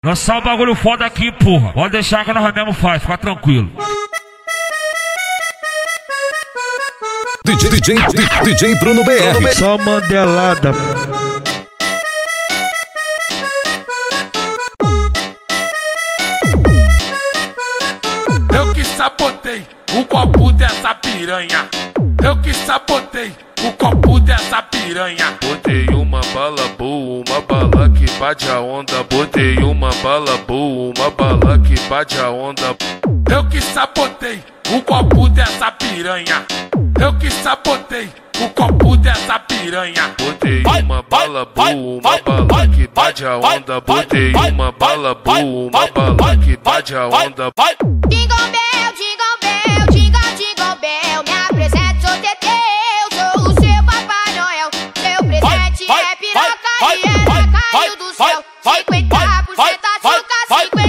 Lançar um bagulho foda aqui, porra. Pode deixar que nós mesmo faz, fica tranquilo. DJ Bruno BR. Só mandelada. Eu que sabotei o copo dessa piranha. Eu que sabotei o copo dessa piranha. Botei uma bala boa, uma bala que bate a onda. Botei uma bala boa, uma bala que bate a onda. Eu que sabotei o copo dessa piranha. Eu que sabotei o copo dessa piranha. Botei uma bala boa, uma bala que bate a onda. Botei uma bala boa, uma bala que bate a onda. Jingle bell, jingle bell, jingle, jingle bell. Me apresento, sou Teteu, sou o seu Papai Noel. Seu presente é piroca e ela caiu do céu. 50% açúcar, 50%.